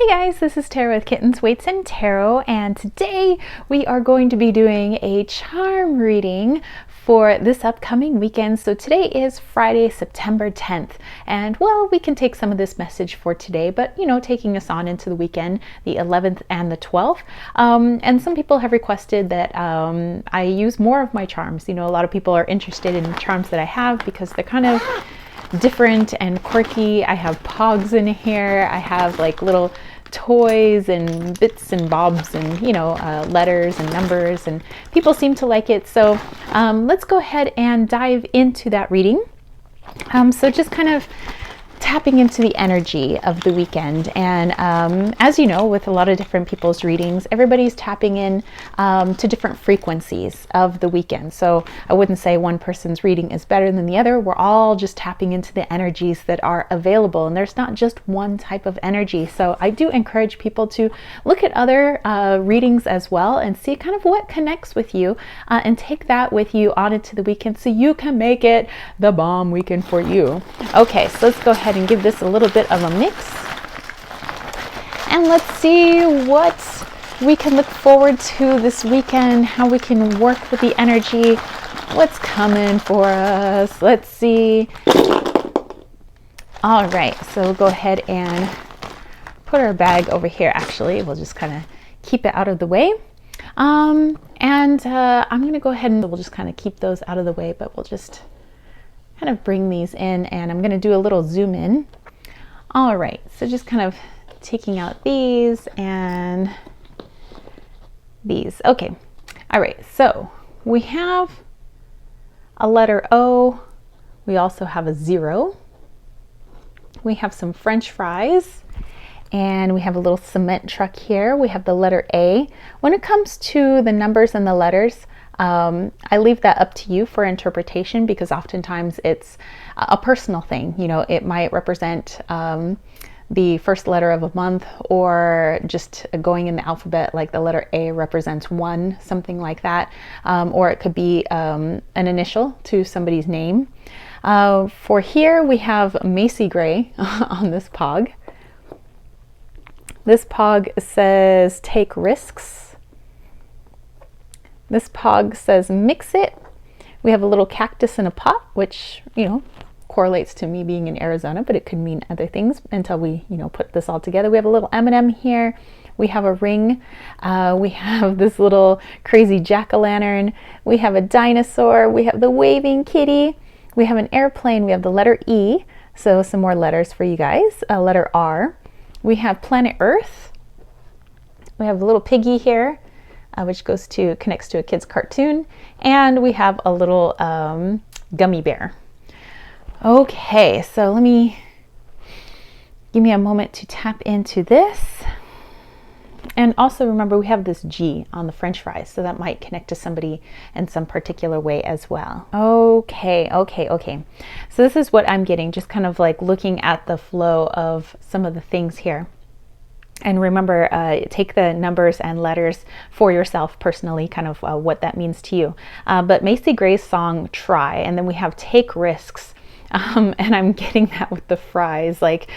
Hey guys, this is Tarot with Kittens, Weights, and Tarot, and today we are going to be doing a charm reading for this upcoming weekend. So today is Friday, September 10th, and well, we can take some of this message for today, but taking us on into the weekend, the 11th and the 12th. And some people have requested that I use more of my charms. A lot of people are interested in charms that I have because they're kind of different and quirky. I have pogs in here. I have like little toys and bits and bobs and letters and numbers, and people seem to like it. So let's go ahead and dive into that reading. So just kind of tapping into the energy of the weekend, and as you know, with a lot of different people's readings, everybody's tapping in to different frequencies of the weekend. So I wouldn't say one person's reading is better than the other. We're all just tapping into the energies that are available, and there's not just one type of energy. So I do encourage people to look at other readings as well and see kind of what connects with you, and take that with you on into the weekend so you can make it the bomb weekend for you. Okay, so let's go ahead and give this a little bit of a mix, and let's see what we can look forward to this weekend, how we can work with the energy, what's coming for us. Let's see. All right, so we'll go ahead and put our bag over here. Actually, we'll just kind of keep it out of the way, and I'm going to go ahead and we'll just kind of keep those out of the way, but we'll just kind of bring these in, and I'm going to do a little zoom in. All right, so just kind of taking out these and these. Okay, all right, so we have a letter O. We also have a 0. We have some French fries, and we have a little cement truck here. We have the letter A. When it comes to the numbers and the letters, I leave that up to you for interpretation, because oftentimes it's a personal thing. It might represent the first letter of a month, or just going in the alphabet, like the letter A represents 1, something like that. Or it could be an initial to somebody's name. For here, we have Macy Gray on this pog. This pog says take risks. This pog says mix it. We have a little cactus in a pot, which, correlates to me being in Arizona, but it could mean other things until we, put this all together. We have a little M&M here. We have a ring. We have this little crazy jack-o'-lantern. We have a dinosaur. We have the waving kitty. We have an airplane. We have the letter E. So some more letters for you guys. Letter R. We have planet Earth. We have a little piggy here, which connects to a kid's cartoon, and we have a little gummy bear. Okay, so give me a moment to tap into this. And also remember, we have this G on the French fries, so that might connect to somebody in some particular way as well. Okay. So this is what I'm getting, just kind of like looking at the flow of some of the things here. And remember, take the numbers and letters for yourself personally, kind of what that means to you. But Macy Gray's song, Try, and then we have Take Risks. And I'm getting that with the fries. Like,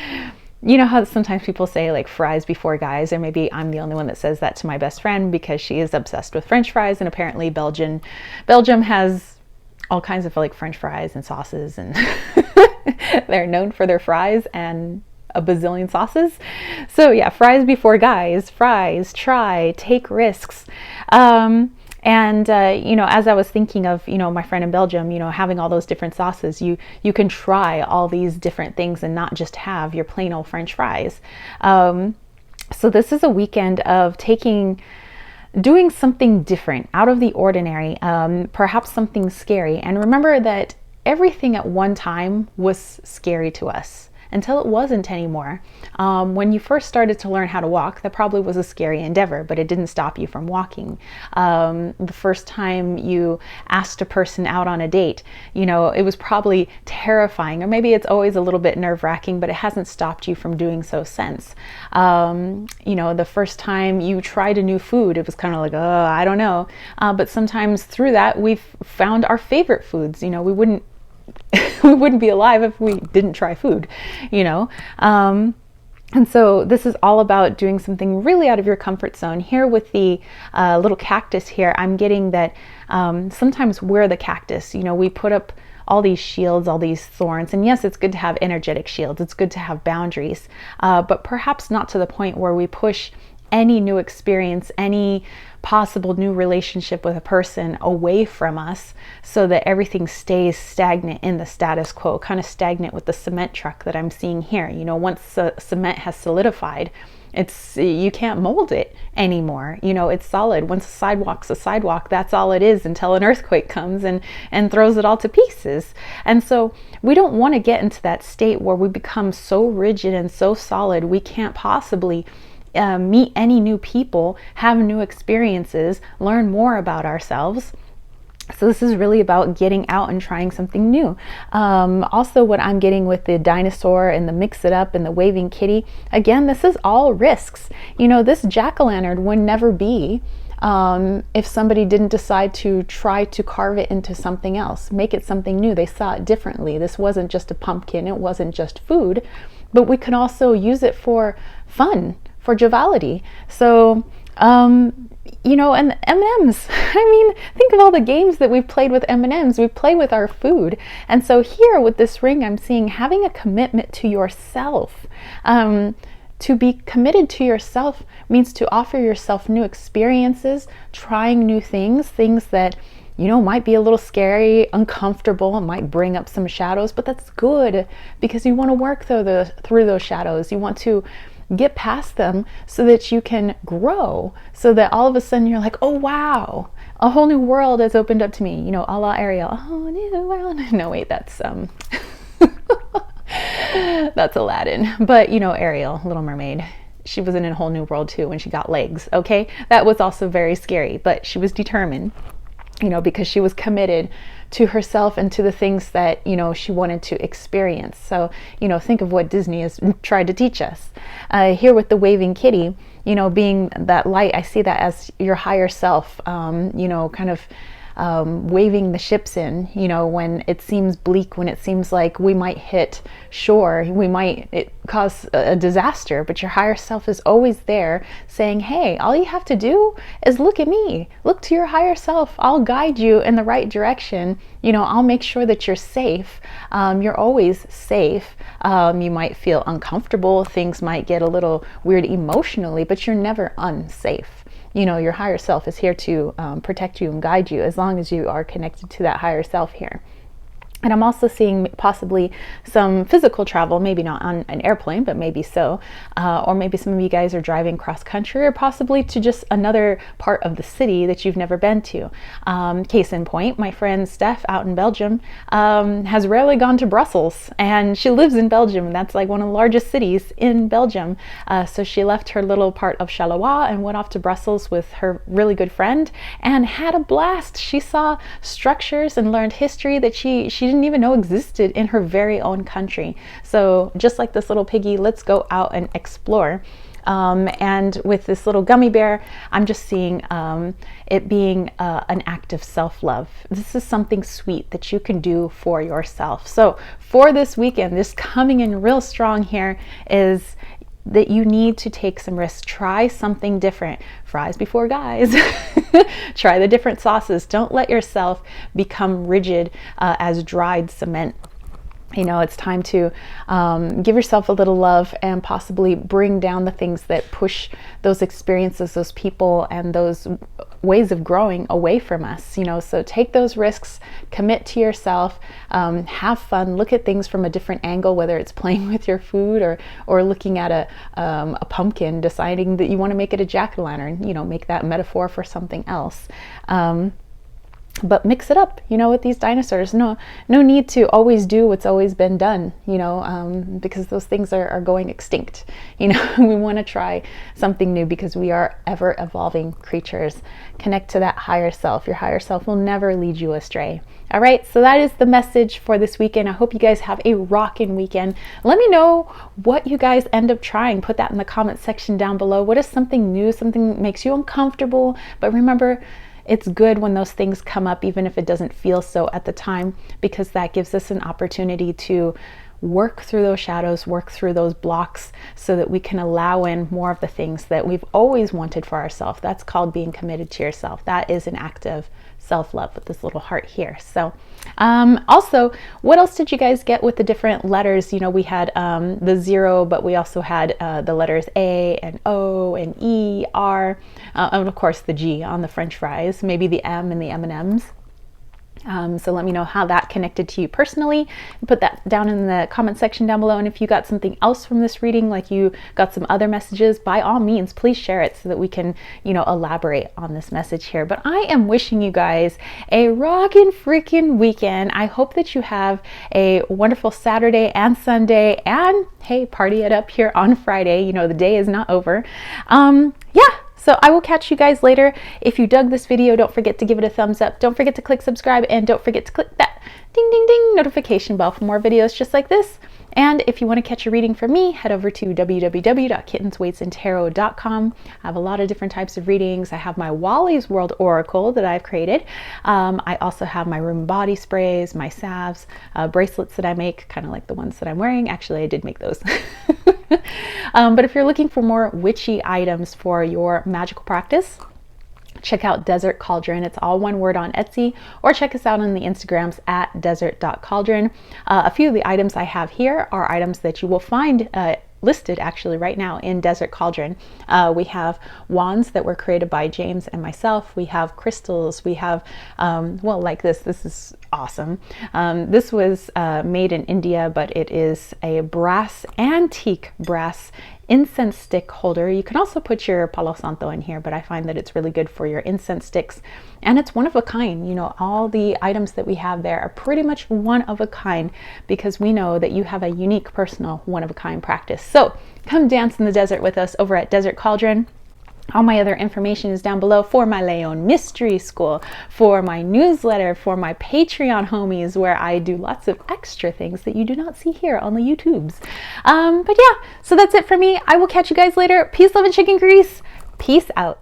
how sometimes people say like fries before guys, or maybe I'm the only one that says that to my best friend because she is obsessed with French fries, and apparently Belgium has all kinds of like French fries and sauces, and they're known for their fries and a bazillion sauces. So yeah, fries before guys, fries, try, take risks. As I was thinking of, my friend in Belgium, having all those different sauces, you can try all these different things and not just have your plain old French fries. So this is a weekend of doing something different, out of the ordinary, perhaps something scary. And remember that everything at one time was scary to us, until it wasn't anymore. When you first started to learn how to walk, that probably was a scary endeavor, but it didn't stop you from walking. The first time you asked a person out on a date, it was probably terrifying, or maybe it's always a little bit nerve-wracking, but it hasn't stopped you from doing so since. The first time you tried a new food, it was kind of like, oh, I don't know. But sometimes through that, we've found our favorite foods. We wouldn't we wouldn't be alive if we didn't try food, And so this is all about doing something really out of your comfort zone. Here with the little cactus here, I'm getting that sometimes we're the cactus. You know, we put up all these shields, all these thorns. And yes, it's good to have energetic shields. It's good to have boundaries, but perhaps not to the point where we push any new experience, any possible new relationship with a person away from us so that everything stays stagnant in the status quo, kind of stagnant with the cement truck that I'm seeing here. You know, once the cement has solidified, you can't mold it anymore. You know, it's solid. Once a sidewalk's a sidewalk, that's all it is until an earthquake comes and throws it all to pieces. And so we don't want to get into that state where we become so rigid and so solid we can't possibly meet any new people, have new experiences, learn more about ourselves. So this is really about getting out and trying something new. Also, what I'm getting with the dinosaur and the mix it up and the waving kitty, again, this is all risks. You know, this jack-o'-lantern would never be if somebody didn't decide to try to carve it into something else, make it something new. They saw it differently. This wasn't just a pumpkin, it wasn't just food, but we can also use it for fun, for joviality. So, you know, and M&Ms, I mean, think of all the games that we've played with M&Ms. We play with our food. And so here with this ring, I'm seeing having a commitment to yourself. To be committed to yourself means to offer yourself new experiences, trying new things that, you know, might be a little scary, uncomfortable, it might bring up some shadows, but that's good because you want to work through those shadows. You want to get past them so that you can grow, so that all of a sudden you're like, oh wow, a whole new world has opened up to me, you know, a la Ariel, a whole new world. No, wait, that's that's Aladdin. But you know, Ariel, Little Mermaid, she was in a whole new world too when she got legs. Okay, that was also very scary, but she was determined, you know, because she was committed to herself and to the things that, you know, she wanted to experience. So, you know, think of what Disney has tried to teach us. Here with the waving kitty, you know, being that light, I see that as your higher self, you know, kind of waving the ships in, you know, when it seems bleak, when it seems like we might hit shore, it cause a disaster, but your higher self is always there saying, hey, all you have to do is look at me, look to your higher self. I'll guide you in the right direction. You know, I'll make sure that you're safe. You're always safe. You might feel uncomfortable. Things might get a little weird emotionally, but you're never unsafe. You know, your higher self is here to protect you and guide you as long as you are connected to that higher self here. And I'm also seeing possibly some physical travel, maybe not on an airplane, but maybe so. Or maybe some of you guys are driving cross country or possibly to just another part of the city that you've never been to. Case in point, my friend Steph out in Belgium has rarely gone to Brussels, and she lives in Belgium. And that's like one of the largest cities in Belgium. So she left her little part of Charleroi and went off to Brussels with her really good friend and had a blast. She saw structures and learned history that she didn't even know existed in her very own country. So just like this little piggy, let's go out and explore. And with this little gummy bear, I'm just seeing it being an act of self-love. This is something sweet that you can do for yourself. So for this weekend, this coming in real strong here is that you need to take some risks. Try something different. Fries before guys. Try the different sauces. Don't let yourself become rigid as dried cement. You know, it's time to give yourself a little love and possibly bring down the things that push those experiences, those people, and those ways of growing away from us. You know, so take those risks, commit to yourself, have fun, look at things from a different angle, whether it's playing with your food or looking at a pumpkin, deciding that you want to make it a jack-o'-lantern. You know, make that metaphor for something else. But mix it up, you know, with these dinosaurs. No need to always do what's always been done, you know, because those things are going extinct. You know, we want to try something new because we are ever evolving creatures. Connect to that higher self. Your higher self will never lead you astray. All right, so that is the message for this weekend. I hope you guys have a rockin' weekend. Let me know what you guys end up trying. Put that in the comment section down below. What is something new, something that makes you uncomfortable? But remember, it's good when those things come up, even if it doesn't feel so at the time, because that gives us an opportunity to work through those shadows, work through those blocks so that we can allow in more of the things that we've always wanted for ourselves. That's called being committed to yourself. That is an act of self-love with this little heart here. So also, what else did you guys get with the different letters? You know, we had the 0, but we also had the letters A and O and E, R, and of course the G on the French fries, maybe the M and the M&Ms. So let me know how that connected to you personally. Put that down in the comment section down below. And if you got something else from this reading, like you got some other messages, by all means, please share it so that we can, you know, elaborate on this message here. But I am wishing you guys a rockin' freaking weekend. I hope that you have a wonderful Saturday and Sunday, and hey, party it up here on Friday. You know, the day is not over. Yeah. So I will catch you guys later. If you dug this video, don't forget to give it a thumbs up. Don't forget to click subscribe, and don't forget to click that ding, ding, ding notification bell for more videos just like this. And if you want to catch a reading from me, head over to www.kittensweightsandtarot.com. I have a lot of different types of readings. I have my Wally's World Oracle that I've created. I also have my room body sprays, my salves, bracelets that I make, kind of like the ones that I'm wearing. Actually, I did make those. But if you're looking for more witchy items for your magical practice, check out Desert Cauldron. It's all one word on Etsy, or check us out on the Instagrams at desert.cauldron. A few of the items I have here are items that you will find listed actually right now in Desert Cauldron. We have wands that were created by James and myself. We have crystals. We have, well, like this is awesome. This was made in India, but it is a antique brass incense stick holder. You can also put your Palo Santo in here, but I find that it's really good for your incense sticks. And it's one of a kind. You know, all the items that we have there are pretty much one of a kind, because we know that you have a unique, personal, one of a kind practice. So come dance in the desert with us over at Desert Cauldron. All my other information is down below for my Leon Mystery School, for my newsletter, for my Patreon homies, where I do lots of extra things that you do not see here on the YouTubes. But yeah, so that's it for me. I will catch you guys later. Peace, love, and chicken grease. Peace out.